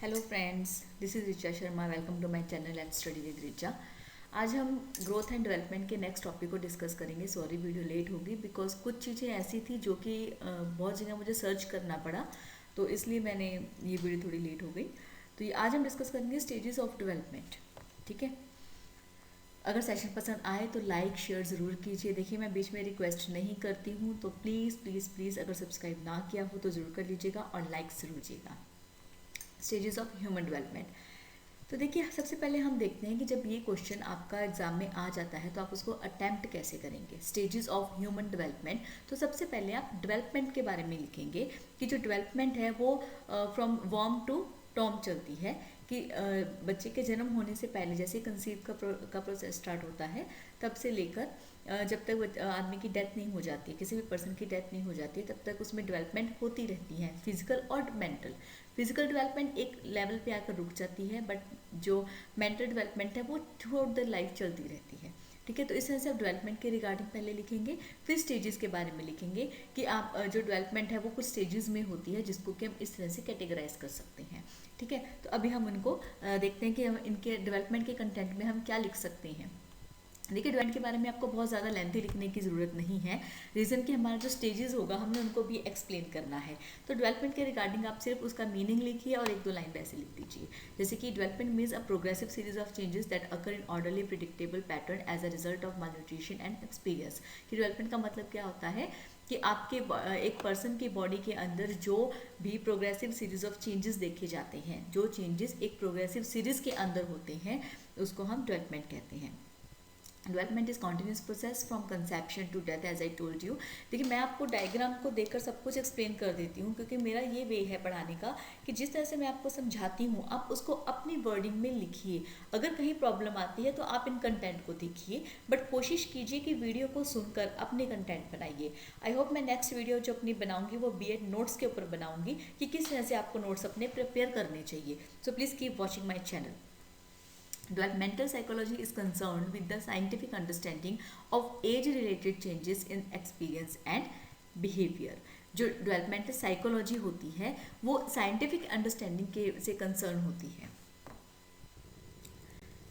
Hello friends, this is Richa Sharma. Welcome to my channel let's study with Richa. आज हम growth and development के next topic को discuss करेंगे। Sorry video late होगी because कुछ चीज़ें ऐसी थी जो कि बहुत जगह मुझे सर्च करना पड़ा, तो इसलिए मैंने ये वीडियो थोड़ी लेट हो गई। तो ये आज हम डिस्कस करेंगे स्टेजेस ऑफ डेवलपमेंट। ठीक है, अगर सेशन पसंद आए तो लाइक शेयर ज़रूर कीजिए। देखिए, मैं बीच में रिक्वेस्ट नहीं करती हूँ, तो प्लीज़ प्लीज़ प्लीज़ अगर सब्सक्राइब ना किया हो तो ज़रूर कर लीजिएगा और लाइक ज़रूर कीजिएगा। Stages of human development. तो देखिए, सबसे पहले हम देखते हैं कि जब ये क्वेश्चन आपका एग्जाम में आ जाता है तो आप उसको अटेम्प्ट कैसे करेंगे। स्टेजेस ऑफ ह्यूमन डेवलपमेंट, तो सबसे पहले आप डेवलपमेंट के बारे में लिखेंगे कि जो डेवलपमेंट है वो फ्रॉम वर्म टू टॉम चलती है। कि बच्चे के जन्म होने से पहले जैसे कंसीव का प्रोसेस स्टार्ट होता है, तब से लेकर जब तक आदमी की डेथ नहीं हो जाती है, किसी भी पर्सन की डेथ नहीं हो जाती है, तब तक उसमें डेवलपमेंट होती रहती है, फिजिकल और मेंटल। फिजिकल डेवलपमेंट एक लेवल पे आकर रुक जाती है, बट जो मेंटल डेवलपमेंट है वो थ्रू आउट द लाइफ चलती रहती है। ठीक है, तो इस तरह से आप डेवलपमेंट के रिगार्डिंग पहले लिखेंगे, फिर स्टेजेस के बारे में लिखेंगे कि आप जो डेवलपमेंट है वो कुछ स्टेजेस में होती है जिसको कि हम इस तरह से कैटेगराइज कर सकते हैं। ठीक है, तो अभी हम उनको देखते हैं कि हम इनके डेवलपमेंट के कंटेंट में हम क्या लिख सकते हैं। देखिए, डेवलपमेंट के बारे में आपको बहुत ज़्यादा लेंथी लिखने की ज़रूरत नहीं है। रीज़न कि हमारा जो स्टेजेस होगा हमने उनको भी एक्सप्लेन करना है। तो डेवलपमेंट के रिगार्डिंग आप सिर्फ उसका मीनिंग लिखिए और एक दो लाइन वैसे लिख दीजिए, जैसे कि development means a progressive series of changes that occur in orderly predictable pattern as a result of malnutrition and experience. कि डेवलपमेंट का मतलब क्या होता है कि आपके एक पर्सन की बॉडी के अंदर जो भी प्रोग्रेसिव सीरीज ऑफ चेंजेस देखे जाते हैं, जो चेंजेस एक प्रोग्रेसिव सीरीज के अंदर होते हैं, उसको हम डेवलपमेंट कहते हैं। Development is continuous process from conception to death, as I told you. देखिए, मैं आपको डायग्राम को देखकर सब कुछ एक्सप्लेन कर देती हूँ, क्योंकि मेरा ये वे है पढ़ाने का कि जिस तरह से मैं आपको समझाती हूँ आप उसको अपनी वर्डिंग में लिखिए। अगर कहीं प्रॉब्लम आती है तो आप इन कंटेंट को देखिए, बट कोशिश कीजिए कि वीडियो को सुनकर अपने कंटेंट बनाइए। आई होप मैं नेक्स्ट वीडियो जो अपनी बनाऊंगी वो बीएड नोट्स के ऊपर बनाऊंगी कि किस तरह से आपको नोट्स अपने प्रिपेयर करने चाहिए। So please keep watching my channel. Developmental psychology is concerned with the scientific understanding of age-related changes in experience and behavior. जो डेवलपमेंटल साइकोलॉजी होती है वो साइंटिफिक अंडरस्टैंडिंग के से कंसर्न होती है।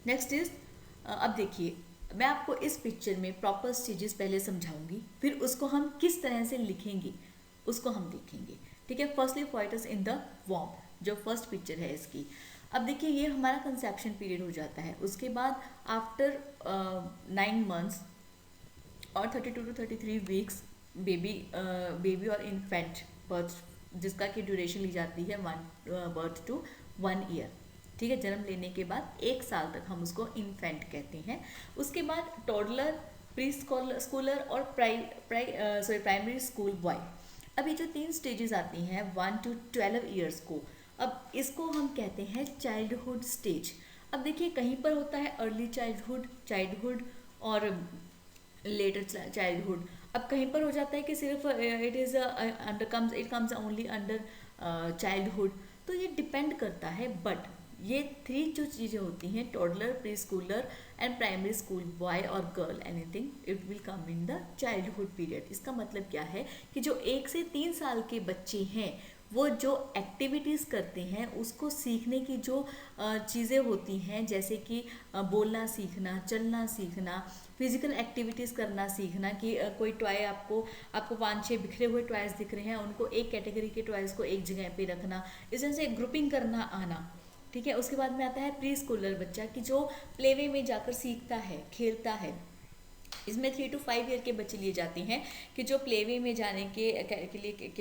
नेक्स्ट इज, अब देखिए, मैं आपको इस पिक्चर में प्रॉपर स्टेजेस पहले समझाऊंगी, फिर उसको हम किस तरह से लिखेंगे उसको हम देखेंगे। ठीक है, फर्स्टली फॉइटस इन द वॉर्म, जो फर्स्ट पिक्चर है इसकी। अब देखिए, ये हमारा कंसेप्शन पीरियड हो जाता है। उसके बाद आफ्टर 9 मंथ्स और 32 to 33 वीक्स बेबी और इन्फेंट बर्थ, जिसका की ड्यूरेशन ली जाती है 1 बर्थ to 1 ईयर। ठीक है, जन्म लेने के बाद 1 साल तक हम उसको इन्फेंट कहते हैं। उसके बाद टॉडलर, प्री स्कूलर और प्राइमरी स्कूल बॉय। अब ये जो 3 स्टेजेस आती हैं 1 to 12 ईयर्स को, अब इसको हम कहते हैं चाइल्डहुड स्टेज। अब देखिए, कहीं पर होता है अर्ली चाइल्डहुड, चाइल्डहुड और लेटर चाइल्डहुड। अब कहीं पर हो जाता है कि सिर्फ it comes only under childhood. तो ये डिपेंड करता है, बट ये 3 जो चीज़ें होती हैं, toddler, preschooler and primary school boy और girl, anything it will come in the childhood period. इसका मतलब क्या है कि जो 1 से 3 साल के बच्चे हैं वो जो एक्टिविटीज़ करते हैं उसको सीखने की जो चीज़ें होती हैं, जैसे कि बोलना सीखना, चलना सीखना, फिजिकल एक्टिविटीज़ करना सीखना। कि कोई टॉय आपको 5-6 बिखरे हुए टॉयज़ दिख रहे हैं, उनको एक कैटेगरी के टॉयज़ को एक जगह पे रखना, इस तरह से ग्रुपिंग करना आना। ठीक है, उसके बाद में आता है प्री स्कूलर बच्चा कि जो प्लेवे में जाकर सीखता है, खेलता है। इसमें 3 to 5 ईयर के बच्चे लिए जाते हैं कि जो प्लेवे में जाने के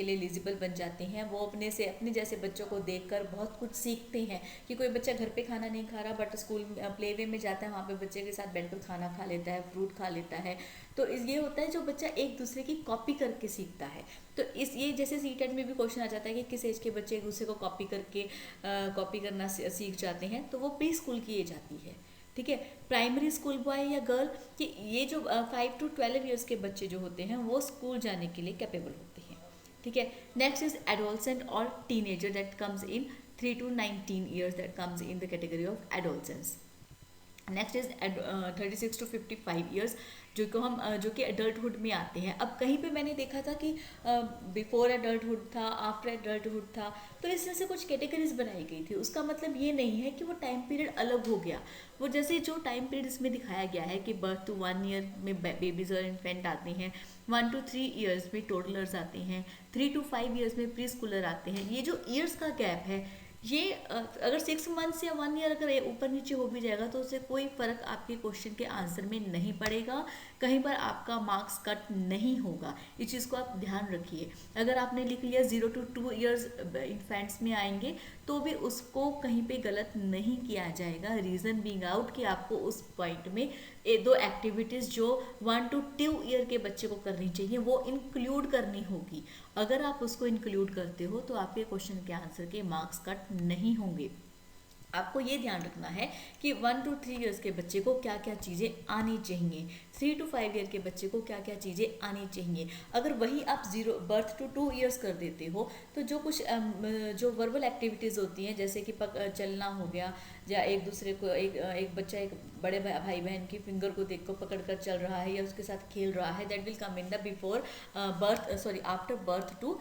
लिए एलिजिबल बन जाते हैं। वो अपने जैसे बच्चों को देखकर बहुत कुछ सीखते हैं। कि कोई बच्चा घर पे खाना नहीं खा रहा बट स्कूल प्लेवे में जाता है, वहाँ पे बच्चे के साथ बैठकर खाना खा लेता है, फ्रूट खा लेता है। तो ये होता है जो बच्चा एक दूसरे की कॉपी करके सीखता है। तो ये जैसे सीटेट में भी क्वेश्चन आ जाता है कि किस एज के बच्चे एक दूसरे को कॉपी करना सीख जाते हैं, तो वो प्री स्कूल की एज आती है। ठीक है, प्राइमरी स्कूल बॉय या गर्ल, कि ये जो 5 to 12 ईयर्स के बच्चे जो होते हैं वो स्कूल जाने के लिए कैपेबल होते हैं। ठीक है, नेक्स्ट इज एडोलसेंट और teenager that comes in 3 to 19 years, that comes in the category of adolescence. Next is 36 to 55 years, जो कि एडल्टहुड में आते हैं। अब कहीं पे मैंने देखा था कि बिफोर एडल्टहुड था, आफ्टर एडल्टहुड था, तो इस तरह से कुछ कैटेगरीज बनाई गई थी। उसका मतलब ये नहीं है कि वो टाइम पीरियड अलग हो गया। वो जैसे जो टाइम पीरियड इसमें दिखाया गया है कि बर्थ टू 1 ईयर में बेबीज और इन्फेंट आते हैं, 1 to 3 ईयर्स में टोडलर्स आते हैं, 3 to 5 ईयर्स में प्री स्कूलर आते हैं। ये जो ईयर्स का गैप है, ये अगर 6 मंथ्स या 1 ईयर अगर ऊपर नीचे हो भी जाएगा तो उससे कोई फ़र्क आपके क्वेश्चन के आंसर में नहीं पड़ेगा, कहीं पर आपका मार्क्स कट नहीं होगा। इस चीज़ को आप ध्यान रखिए। अगर आपने लिख लिया 0 to 2 ईयर्स इन्फेंट्स में आएंगे तो भी उसको कहीं पे गलत नहीं किया जाएगा। रीज़न बीइंग आउट कि आपको उस पॉइंट में दो एक्टिविटीज़ जो 1 to 2 ईयर के बच्चे को करनी चाहिए वो इंक्लूड करनी होगी। अगर आप उसको इंक्लूड करते हो तो आपके क्वेश्चन के आंसर के मार्क्स कट नहीं होंगे। आपको ये ध्यान रखना है कि 1 to 3 ईयर्स के बच्चे को क्या क्या चीज़ें आनी चाहिए, 3 to 5 ईयर के बच्चे को क्या क्या चीज़ें आनी चाहिए। अगर वही आप बर्थ टू 2 ईयर्स कर देते हो तो जो कुछ जो वर्बल एक्टिविटीज़ होती हैं, जैसे कि चलना हो गया, या एक दूसरे को एक बच्चा एक बड़े भाई बहन की फिंगर को देख को पकड़ कर चल रहा है या उसके साथ खेल रहा है, that will come in the before birth after birth to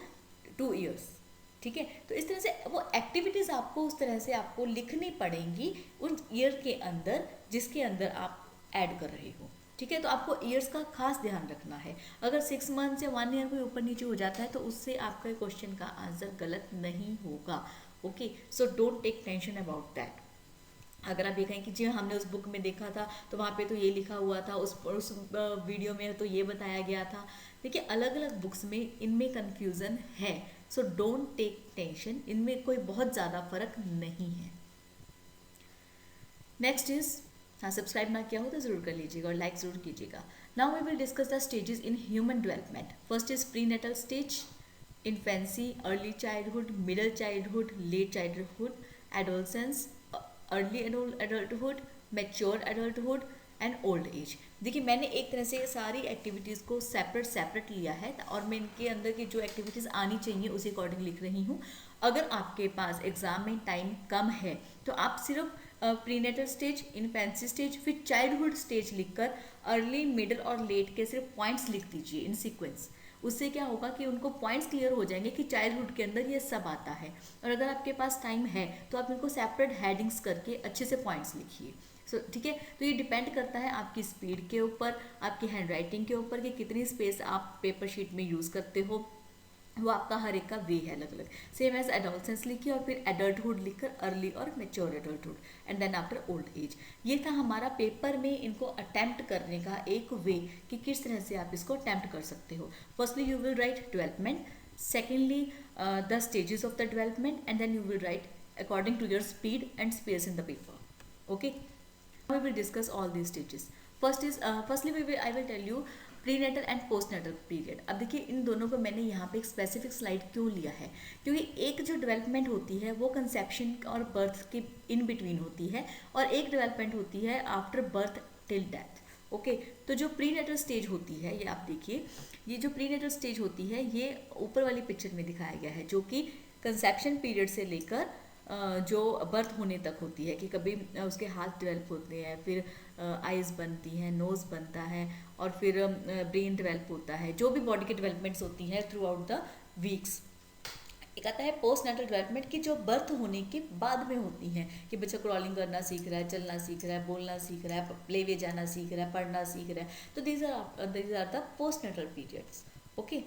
2 years. ठीक है, तो इस तरह से वो एक्टिविटीज़ आपको उस तरह से आपको लिखनी पड़ेंगी उन ईयर के अंदर जिसके अंदर आप ऐड कर रहे हो। ठीक है, तो आपको ईयर्स का खास ध्यान रखना है। अगर 6 मंथ या 1 ईयर कोई ऊपर नीचे हो जाता है तो उससे आपका क्वेश्चन का आंसर गलत नहीं होगा। Okay, so don't take tension about that. अगर आप ये कहें कि जी हमने उस बुक में देखा था तो वहाँ पे तो ये लिखा हुआ था, उस वीडियो में तो ये बताया गया था। देखिए, अलग अलग बुक्स में इनमें कन्फ्यूज़न है, सो डोंट टेक टेंशन, इनमें कोई बहुत ज़्यादा फर्क नहीं है। नेक्स्ट इज, हाँ, सब्सक्राइब ना किया हो तो ज़रूर कर लीजिएगा और लाइक ज़रूर कीजिएगा। Now we will discuss the stages in human development. First is prenatal stage, infancy, early childhood, middle childhood, late childhood, adolescence, early adulthood, mature adulthood and old age. देखिए, मैंने एक तरह से सारी एक्टिविटीज़ को separate लिया है और मैं इनके अंदर की जो एक्टिविटीज़ आनी चाहिए उसी अकॉर्डिंग लिख रही हूँ। अगर आपके पास एग्जाम में टाइम कम है तो आप सिर्फ प्रीनेटल स्टेज, इन्फेंसी स्टेज, फिर चाइल्डहुड स्टेज लिखकर अर्ली, मिडल और लेट के सिर्फ पॉइंट्स लिख दीजिए इन सीक्वेंस। उससे क्या होगा कि उनको पॉइंट्स क्लियर हो जाएंगे कि चाइल्डहुड के अंदर ये सब आता है। और अगर आपके पास टाइम है तो आप इनको सेपरेट हेडिंग्स करके अच्छे से पॉइंट्स लिखिए। सो ठीक है, तो ये डिपेंड करता है आपकी स्पीड के ऊपर, आपकी हैंड राइटिंग के ऊपर कि कितनी स्पेस आप पेपर शीट में यूज़ करते हो। वो आपका हर एक का वे है अलग अलग। सेम एज एडोलसेंस लिखिए और फिर एडल्टहुड लिखकर अर्ली और mature adulthood and then after old age. ये था हमारा पेपर में इनको अटेम्प्ट करने का एक वे कि किस तरह से आप इसको अटेम्प्ट कर सकते हो। Firstly you will write development, secondly the stages of the development and then you will write according to your speed and space in the paper. Okay, we will discuss all these stages. Firstly I will tell you prenatal and postnatal period. अब देखिए, इन दोनों को मैंने यहाँ पे एक specific slide क्यों लिया है, क्योंकि एक जो डेवलपमेंट होती है वो कंसेप्शन और बर्थ के इन बिटवीन होती है और एक डेवलपमेंट होती है after birth till death. Okay, तो जो प्रीनेटल स्टेज होती है, ये आप देखिए, ये जो प्रीनेटल स्टेज होती है ये ऊपर वाली पिक्चर में दिखाया गया है, जो कि कंसेप्शन पीरियड से लेकर जो बर्थ होने तक होती है, कि कभी उसके हाथ डेवलप होते हैं, फिर आइज़ बनती हैं, नोज़ बनता है और फिर ब्रेन डेवलप होता है, जो भी बॉडी की डेवलपमेंट्स होती हैं थ्रू आउट द वीक्स। एक आता है पोस्ट नेटल डेवलपमेंट की, जो बर्थ होने के बाद में होती हैं, कि बच्चा क्रॉलिंग करना सीख रहा है, चलना सीख रहा है, बोलना सीख रहा है, प्ले वे जाना सीख रहा है, पढ़ना सीख रहा है। तो these are the postnatal periods. Okay,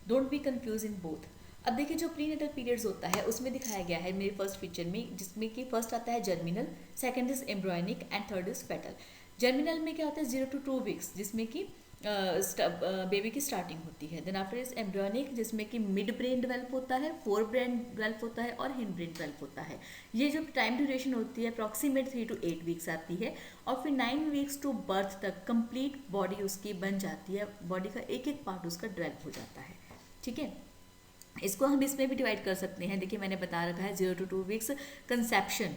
don't be confuse in both. अब देखिए, जो प्रीनेटल पीरियड्स होता है उसमें दिखाया गया है मेरे फर्स्ट पिक्चर में, जिसमें कि फर्स्ट आता है germinal, second is embryonic and third is fetal. Germinal में क्या होता है 0 to 2 वीक्स, जिसमें कि बेबी की स्टार्टिंग होती है। देन आफ्टर इज एम्ब्रॉयनिक, जिसमें कि मिड ब्रेन डेवलप होता है, फोर ब्रेन डेवलप होता है और हिंड ब्रेन डेवलप होता है। ये जो टाइम ड्यूरेशन होती है अप्रॉक्सीमेट 3 to 8 वीक्स आती है और फिर 9 वीक्स टू बर्थ तक कंप्लीट बॉडी उसकी बन जाती है, बॉडी का एक एक पार्ट उसका डेवलप हो जाता है। ठीक है, इसको हम इसमें भी डिवाइड कर सकते हैं। देखिए, मैंने बता रखा है 0 to 2 वीक्स कंसेप्शन,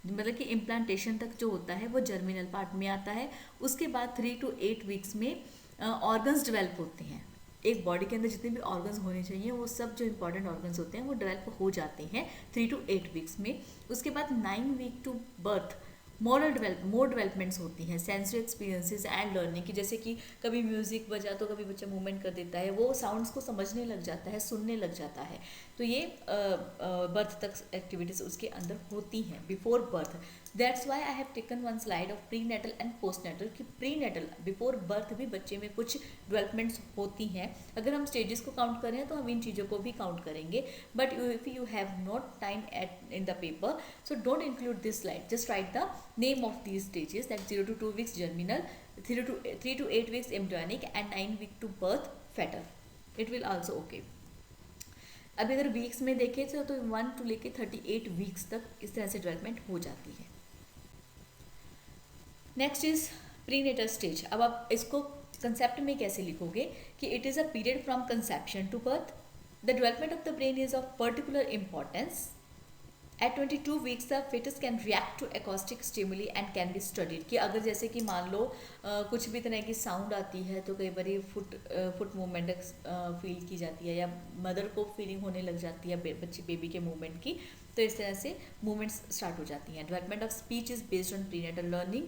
मतलब कि इम्प्लांटेशन तक जो होता है वो जर्मिनल पार्ट में आता है। उसके बाद 3 to 8 वीक्स में ऑर्गन्स डेवलप होते हैं। एक बॉडी के अंदर जितने भी ऑर्गन्स होने चाहिए वो सब जो इंपॉर्टेंट ऑर्गन्स होते हैं वो डेवलप हो जाते हैं 3 to 8 वीक्स में। उसके बाद 9 week to birth more developments होती हैं, सेंसरी एक्सपीरियंसेस एंड लर्निंग की, जैसे कि कभी म्यूजिक बजा तो कभी बच्चा मूवमेंट कर देता है, वो साउंड्स को समझने लग जाता है, सुनने लग जाता है। तो ये बर्थ तक एक्टिविटीज उसके अंदर होती हैं before birth. That's why I have taken one slide of prenatal and postnatal, कि प्री नेटल बिफोर बर्थ भी बच्चे में कुछ डेवलपमेंट्स होती हैं। अगर हम स्टेजेस को काउंट करें तो हम इन चीज़ों को भी काउंट करेंगे, but if you have not time at in the paper, so don't include this slide, just write the name of these stages, that 0 to 2 weeks germinal, 3 to 8 weeks embryonic and 9 week to birth fetal, it will also okay। अब अगर weeks में देखें तो 1 to लेके 38 weeks तक इस तरह से डेवलपमेंट हो जाती है। Next is prenatal stage. अब आप इसको कंसेप्ट में कैसे लिखोगे कि it is a period from conception to birth, the development of the brain is of particular importance. At 22 weeks the fetus can react to acoustic stimuli and can be studied, कि अगर जैसे कि मान लो कुछ भी तरह की साउंड आती है तो कई बार फुट मूवमेंट फील की जाती है, या मदर को फीलिंग होने लग जाती है बच्चे बेबी के मूवमेंट की, तो इस तरह से मूवमेंट्स स्टार्ट हो जाती हैं। Development of speech is based on prenatal learning.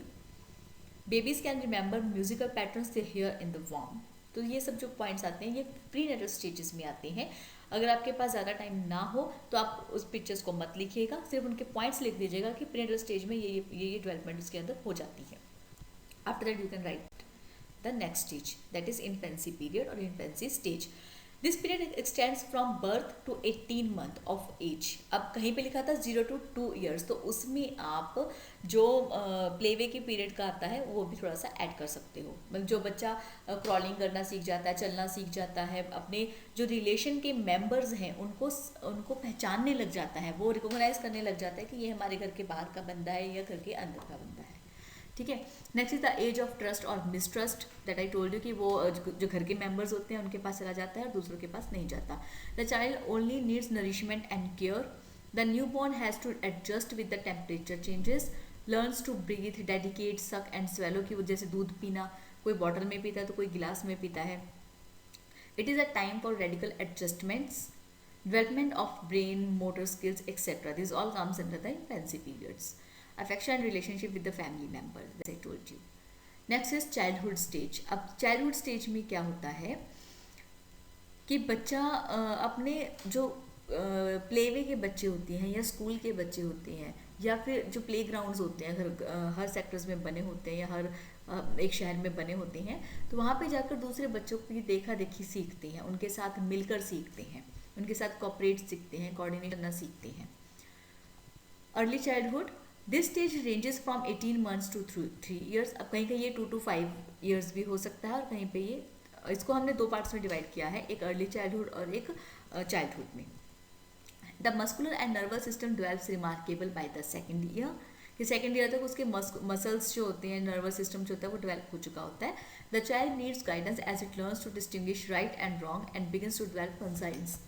Babies can remember musical patterns they hear in the वॉर्म। तो ये सब जो पॉइंट्स आते हैं ये प्रीनेटल स्टेजेस में आते हैं। अगर आपके पास ज़्यादा टाइम ना हो तो आप उस पिक्चर्स को मत लिखिएगा, सिर्फ उनके पॉइंट्स लिख दीजिएगा कि प्रीनेटल स्टेज में ये डेवलपमेंट उसके अंदर हो जाती है। After that you can write the next stage, that is infancy period और infancy stage. This period extends from birth to 18 month of age. अब कहीं पे लिखा था 0 to 2 years, तो उसमें आप जो प्लेवे की पीरियड का आता है वो भी थोड़ा सा ऐड कर सकते हो। मतलब जो बच्चा क्रॉलिंग करना सीख जाता है, चलना सीख जाता है, अपने जो रिलेशन के मेंबर्स हैं उनको पहचानने लग जाता है, वो रिकॉग्नाइज करने लग जाता है कि ये हमारे घर के बाहर का बंदा है या घर के अंदर का बंदा है। ठीक है। Next is the age of trust और mistrust, that I told you कि वो जो घर के मेंबर्स होते हैं उनके पास चला जाता है और दूसरों के पास नहीं जाता। The child only needs nourishment and care. The newborn has to adjust with the temperature changes, learns to breathe, dedicate, suck and swallow, की जैसे दूध पीना, कोई बॉटल में पीता है तो कोई गिलास में पीता है। It is a time for radical adjustments, development of brain, motor skills, etc. This all comes under the infancy periods. Affection and relationship with the family members, as I told you. Next is childhood stage. अब childhood stage में क्या होता है कि बच्चा अपने जो playway के बच्चे होते हैं या स्कूल के बच्चे होते हैं या फिर जो प्ले ग्राउंड्स होते हैं हर सेक्टर्स में बने होते हैं या हर एक शहर में बने होते हैं, तो वहाँ पे जाकर दूसरे बच्चों की देखा देखी सीखते हैं, उनके साथ मिलकर सीखते हैं, उनके साथ कोऑपरेट सीखते हैं, कोऑर्डिनेट करना सीखते हैं। Early childhood, this stage ranges from 18 months to 3 years। अब कहीं कहीं ये 2 to 5 years भी हो सकता है और कहीं पे ये, इसको हमने 2 पार्ट्स में डिवाइड किया है, एक अर्ली चाइल्डहुड और एक चाइल्डहुड में। The muscular and nervous system develops remarkable by the second year, कि सेकेंड ईयर तक उसके मसल्स जो होते हैं, नर्वस सिस्टम जो होता है वो डेवलप हो चुका होता है। The child needs guidance as it learns to distinguish right and wrong and begins to develop conscience.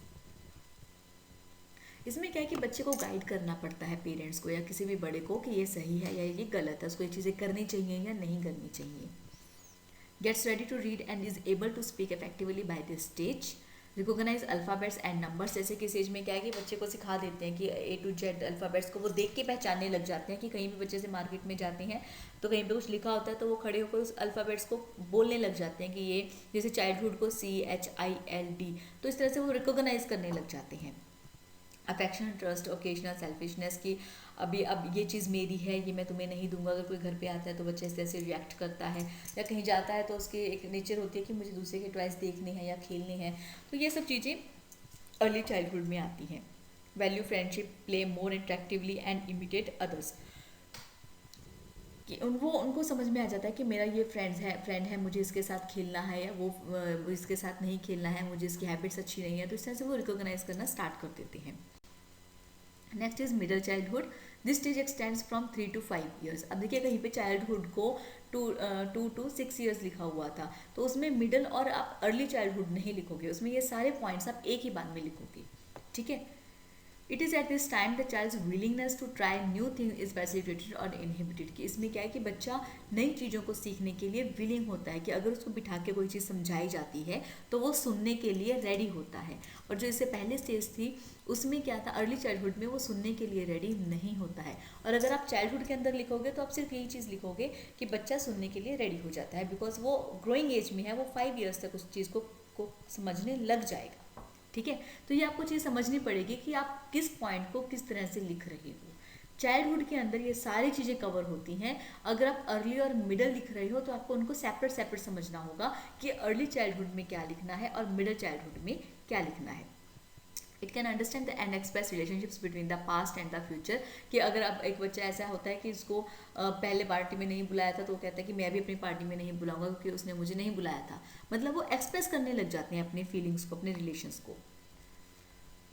इसमें क्या है कि बच्चे को गाइड करना पड़ता है, पेरेंट्स को या किसी भी बड़े को, कि ये सही है या ये गलत है, उसको ये चीज़ें करनी चाहिए या नहीं करनी चाहिए। Gets ready to read and is able to speak effectively by this stage. Recognize alphabets and numbers, जैसे कि स्टेज में क्या है कि बच्चे को सिखा देते हैं कि A to Z अल्फ़ाबेट्स को वो देख के पहचानने लग जाते हैं, कि कहीं भी बच्चे से मार्केट में जाते हैं तो कहीं पे कुछ लिखा होता है तो वो खड़े होकर उस अल्फ़ाबेट्स को बोलने लग जाते हैं कि ये, जैसे चाइल्डहुड को CHILD, तो इस तरह से वो रिकोगनाइज करने लग जाते हैं। अफेक्शन, ट्रस्ट, ओकेजनल सेल्फिशनेस, की अभी अब ये चीज़ मेरी है, ये मैं तुम्हें नहीं दूंगा। अगर कोई घर पे आता है तो बच्चे इस तरह से रिएक्ट करता है, या कहीं जाता है तो उसकी एक नेचर होती है कि मुझे दूसरे के टॉयज देखने हैं या खेलने हैं। तो ये सब चीज़ें अर्ली चाइल्डहुड में आती हैं। Value friendship, play more interactively and imitate others, कि उनको समझ में आ जाता है कि मेरा ये फ्रेंड है, मुझे इसके साथ खेलना है या वो इसके साथ नहीं खेलना है, मुझे इसकी हैबिट्स अच्छी नहीं है, तो इस तरह से वो रिकॉग्नाइज करना स्टार्ट कर देते हैं। Next is middle childhood, this stage extends from 3 to 5 years। अब देखिए कहीं पे चाइल्डहुड को 2 to 6 years लिखा हुआ था, तो उसमें मिडल और आप अर्ली चाइल्डहुड नहीं लिखोगे, उसमें ये सारे पॉइंट्स आप एक ही बार में लिखोगे। ठीक है। It is at this time the child's willingness to try new thing is facilitated और इनहिबिटेड। कि इसमें क्या है कि बच्चा नई चीज़ों को सीखने के लिए विलिंग होता है, कि अगर उसको बिठा के कोई चीज़ समझाई जाती है तो वो सुनने के लिए रेडी होता है। और जो इससे पहले स्टेज थी उसमें क्या था, अर्ली चाइल्डहुड में वो सुनने के लिए रेडी नहीं होता है। और अगर आप चाइल्डहुड के अंदर लिखोगे तो आप सिर्फ यही चीज़ लिखोगे कि बच्चा सुनने के लिए रेडी हो जाता है, बिकॉज वो ग्रोइंग एज में है, वो 5 ईयर्स तक उस चीज़ को समझने लग जाएगा। ठीक है, तो ये आपको चीज़ समझनी पड़ेगी कि आप किस पॉइंट को किस तरह से लिख रहे हो। चाइल्डहुड के अंदर ये सारी चीज़ें कवर होती हैं। अगर आप अर्ली और मिडल लिख रहे हो तो आपको उनको सेपरेट सेपरेट समझना होगा कि अर्ली चाइल्डहुड में क्या लिखना है और मिडल चाइल्डहुड में क्या लिखना है। It can understand the end express relationships between the past and the future. कि अगर अब एक बच्चा ऐसा होता है कि इसको पहले पार्टी में नहीं बुलाया था तो वो कहता है कि मैं भी अपनी पार्टी में नहीं बुलाऊंगा क्योंकि उसने मुझे नहीं बुलाया था। मतलब वो एक्सप्रेस करने लग जाते हैं अपने फीलिंग्स को, अपने रिलेशंस को।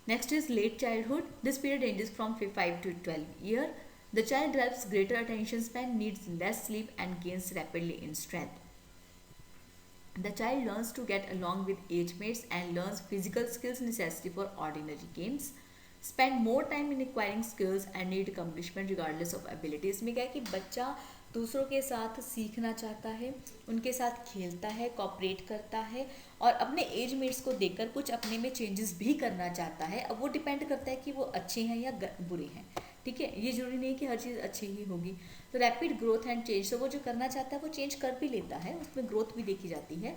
Next is late childhood. This period ranges from 5 to 12 year. The child develops greater attention span, needs less sleep and gains rapidly in strength. The child learns to get along with age mates and learns physical skills necessary for ordinary games. Spend more time in acquiring skills and need accomplishment regardless of abilities. में क्या है कि बच्चा दूसरों के साथ सीखना चाहता है, उनके साथ खेलता है, कॉपरेट करता है और अपने एज मेट्स को देखकर कुछ अपने में चेंजेस भी करना चाहता है। अब वो डिपेंड करता है कि वो अच्छे हैं या बुरे हैं। ठीक है, ये जरूरी नहीं कि हर चीज़ अच्छी ही होगी। तो रैपिड ग्रोथ एंड चेंज, तो वो जो करना चाहता है वो चेंज कर भी लेता है, उसमें ग्रोथ भी देखी जाती है।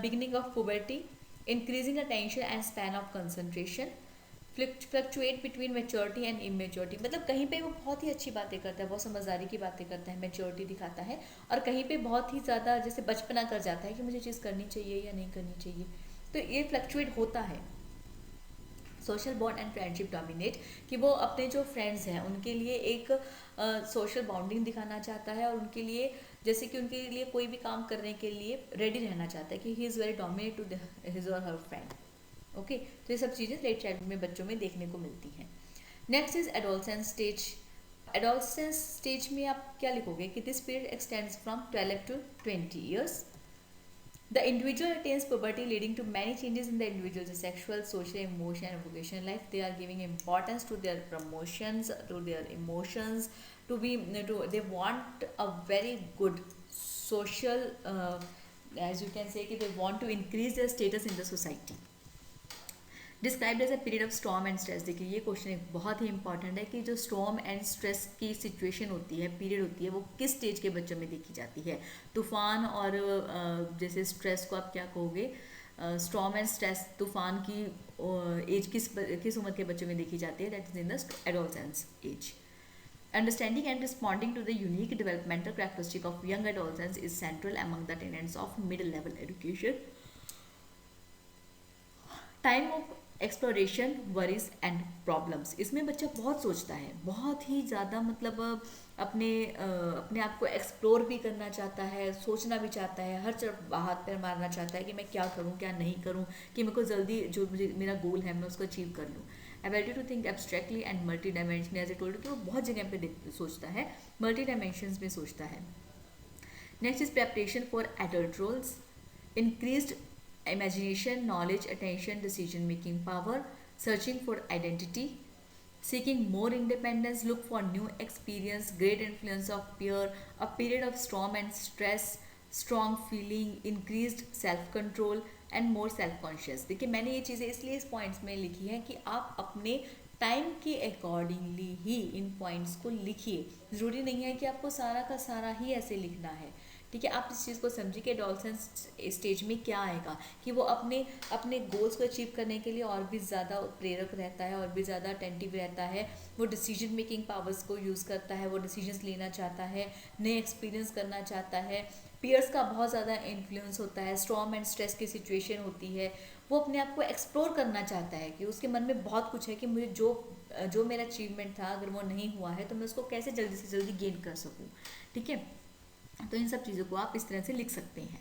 Beginning of puberty, increasing attention and span of concentration, fluctuate between maturity and immaturity. मतलब कहीं पे वो बहुत ही अच्छी बातें करता है, बहुत समझदारी की बातें करता है, मेच्योरिटी दिखाता है, और कहीं पे बहुत ही ज़्यादा जैसे बचपना कर जाता है कि मुझे चीज़ करनी चाहिए या नहीं करनी चाहिए। तो ये फ्लक्चुएट होता है। Social bond and friendship dominate, कि वो अपने जो फ्रेंड्स हैं उनके लिए एक सोशल बॉन्डिंग दिखाना चाहता है और उनके लिए जैसे कि उनके लिए कोई भी काम करने के लिए रेडी रहना चाहता है, कि he is very dominate to his और हर फ्रेंड। ओके, तो ये सब चीज़ें लेट चाइल्डहुड में बच्चों में देखने को मिलती हैं। Next is adolescence stage. Adolescence stage में आप क्या लिखोगे कि this period extends from 12 to 20 years. The individual attains puberty, leading to many changes in the individual's sexual, social, emotional, and vocational life. They are giving importance to their promotions, to their emotions, they want a very good social, as you can say, they want to increase their status in the society. Described as a period of storm and stress. देखिए ये question एक बहुत ही important है कि जो storm and stress की situation होती है, पीरियड होती है, वो किस स्टेज के बच्चों में देखी जाती है। तूफान और जैसे स्ट्रेस को आप क्या कहोगे, स्टॉर्म एंड स्ट्रेस, तूफान की एज किस उम्र के बच्चों में देखी जाती है, that is in the adolescence age. Understanding and responding to the unique developmental characteristic of young adolescents is central among the tenets of middle level education. Time of exploration, worries and problems. इसमें बच्चा बहुत सोचता है, बहुत ही ज़्यादा, मतलब अपने आप को एक्सप्लोर भी करना चाहता है, सोचना भी चाहता है, हर तरफ हाथ पैर मारना चाहता है कि मैं क्या करूं क्या नहीं करूं, कि मेरे को जल्दी जो मेरा गोल है मैं उसको अचीव कर लूं। Ability to think abstractly and multi dimension, as I told कि वो बहुत जगह पे सोचता है, मल्टी डायमेंशंस में सोचता है। Next is preparation for adult roles, increased imagination, knowledge, attention, decision making power, searching for identity, seeking more independence, look for new experience, great influence of peer, a period of storm and stress, strong feeling, increased self control and more self conscious। देखिए मैंने ये चीज़ें इसलिए इस points में लिखी हैं कि आप अपने टाइम के अकॉर्डिंगली ही इन पॉइंट्स को लिखिए। ज़रूरी नहीं है कि आपको सारा का सारा ही ऐसे लिखना है। ठीक है, आप इस चीज़ को समझिए कि एडोलसेंस स्टेज में क्या आएगा, कि वो अपने गोल्स को अचीव करने के लिए और भी ज़्यादा प्रेरक रहता है, और भी ज़्यादा अटेंटिव रहता है, वो डिसीजन मेकिंग पावर्स को यूज़ करता है, वो डिसीजंस लेना चाहता है, नए एक्सपीरियंस करना चाहता है, पीयर्स का बहुत ज़्यादा इन्फ्लुएंस होता है, स्टॉर्म एंड स्ट्रेस की सिचुएशन होती है, वो अपने आप को एक्सप्लोर करना चाहता है, कि उसके मन में बहुत कुछ है कि मुझे जो मेरा अचीवमेंट था अगर वो नहीं हुआ है तो मैं उसको कैसे जल्दी से जल्दी गेन कर सकूँ। ठीक है, तो इन सब चीज़ों को आप इस तरह से लिख सकते हैं।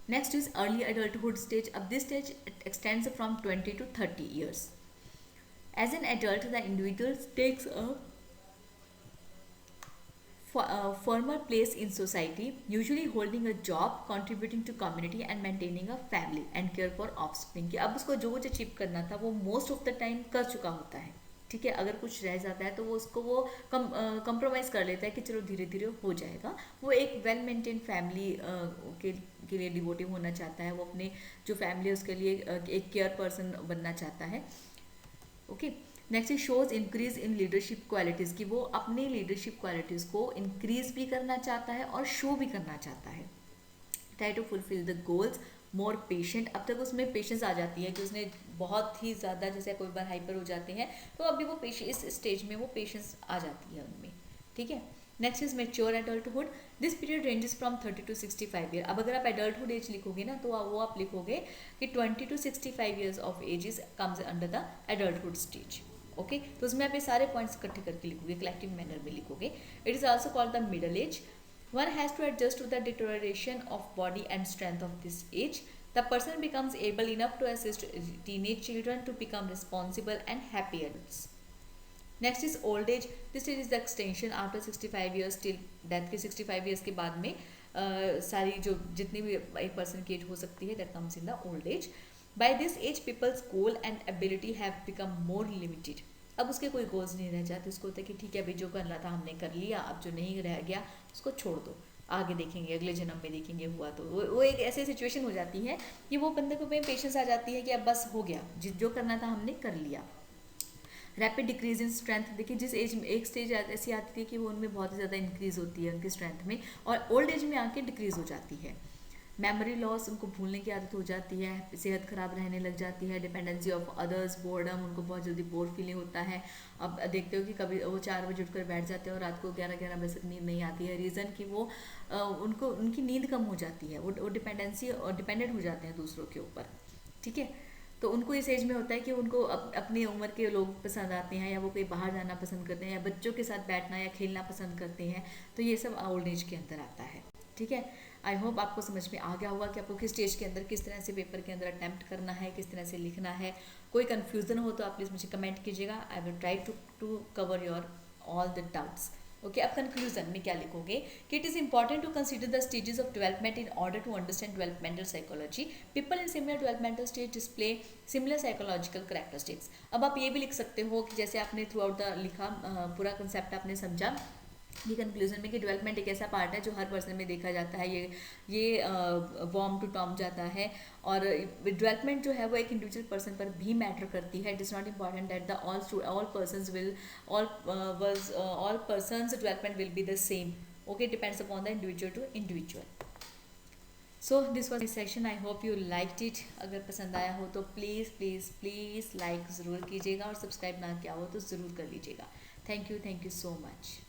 Next is early adulthood stage. अब this stage extends from 20 to 30 years. As an adult the individual takes a formal place in society, usually holding a job, contributing to community and maintaining a family and care for offspring। कि अब उसको जो कुछ achieve करना था वो most of the time कर चुका होता है। ठीक है। अगर कुछ रह जाता है तो वो उसको वो कंप्रोमाइज़ कर लेता है कि चलो धीरे धीरे हो जाएगा। वो एक वेल मेंटेन फैमिली के लिए डिवोटिव होना चाहता है, वो अपने जो फैमिली है उसके लिए एक केयर पर्सन बनना चाहता है। Okay. Next is shows increase in leadership qualities, कि वो अपनी लीडरशिप क्वालिटीज़ को इंक्रीज भी करना चाहता है और शो भी करना चाहता है। Try to fulfil the goals, more patient, अब तक उसमें पेशेंस आ जाती है कि उसने बहुत ही ज़्यादा, जैसे कोई बार हाइपर हो जाते हैं तो अभी वो इस स्टेज में वो पेशेंस आ जाती है उनमें, ठीक है। Next is mature adulthood, this period ranges from 30 to 65 year. अब अगर आप एडल्टहुड एज लिखोगे ना तो वो आप लिखोगे कि 20 to 65 years of age is comes under the adulthood stage. Okay, तो उसमें आप ये सारे पॉइंट्स इकट्ठे करके लिखोगे, कलेक्टिव मैनर में लिखोगे। It is also called the middle age. One has to adjust to the deterioration of body and strength of this age. The person becomes able enough to assist teenage children to become responsible and happy adults. Next is old age. This is the extension after 65 years till death के 65 years के बाद में सारी जो जितनी भी एक person की एज हो सकती है that comes in the old age. By this age people's goal and ability have become more limited. अब उसके कोई गोल्स नहीं रह जाते, उसको होता है कि ठीक है अभी जो करना था हमने कर लिया, अब जो नहीं रह गया उसको छोड़ दो, आगे देखेंगे, अगले जन्म में देखेंगे, हुआ तो वो एक ऐसी सिचुएशन हो जाती है कि वो बंदे को पेशेंस आ जाती है कि अब बस हो गया, जो करना था हमने कर लिया। रैपिड डिक्रीज इन स्ट्रेंथ, देखिए जिस एज में एक स्टेज ऐसी आती है कि वो उनमें बहुत ही ज़्यादा इंक्रीज होती है उनकी स्ट्रेंथ में, और ओल्ड एज में आके डिक्रीज हो जाती है। मेमोरी लॉस, उनको भूलने की आदत हो जाती है, सेहत खराब रहने लग जाती है, डिपेंडेंसी ऑफ अदर्स, बोर्डम, उनको बहुत जल्दी बोर फीलिंग होता है। अब देखते हो कि कभी वो 4 बजे उठकर बैठ जाते हैं और रात को 11 बजे तक नींद नहीं आती है। रीज़न कि वो उनको उनकी नींद कम हो जाती है, वो डिपेंडेंसी और डिपेंडेंट हो जाते हैं दूसरों के ऊपर, ठीक है। तो उनको इस एज में होता है कि उनको अपनी उम्र के लोग पसंद आते हैं, या वो कहीं बाहर जाना पसंद करते हैं, या बच्चों के साथ बैठना या खेलना पसंद करते हैं, तो ये सब ओल्ड एज के अंदर आता है, ठीक है। आई होप आपको समझ में आ गया होगा कि आपको किस स्टेज के अंदर किस तरह से पेपर के अंदर अटैम्प्ट करना है, किस तरह से लिखना है। कोई कन्फ्यूज़न हो तो आप प्लीज़ मुझे कमेंट कीजिएगा, I will try to cover your all the doubts. Okay, अब कंक्लूजन में क्या लिखोगे कि it is important to consider the stages of development in order to understand developmental psychology. People in similar developmental stage display similar psychological characteristics. अब आप ये भी लिख सकते हो कि जैसे आपने थ्रू आउट द लिखा, पूरा कंसेप्ट आपने समझा ये कंक्लूजन में कि डेवलपमेंट एक ऐसा पार्ट है जो हर पर्सन में देखा जाता है, ये वॉर्म टू टॉम जाता है, और डेवलपमेंट जो है वो एक इंडिविजुअल पर्सन पर भी मैटर करती है। It is not important that the all persons will all persons development will be the same. Okay, depends upon the individual to individual. So this was this session, I hope you liked it. अगर पसंद आया हो तो please please please like ज़रूर कीजिएगा, और subscribe ना किया हो तो ज़रूर कर लीजिएगा। Thank you so much.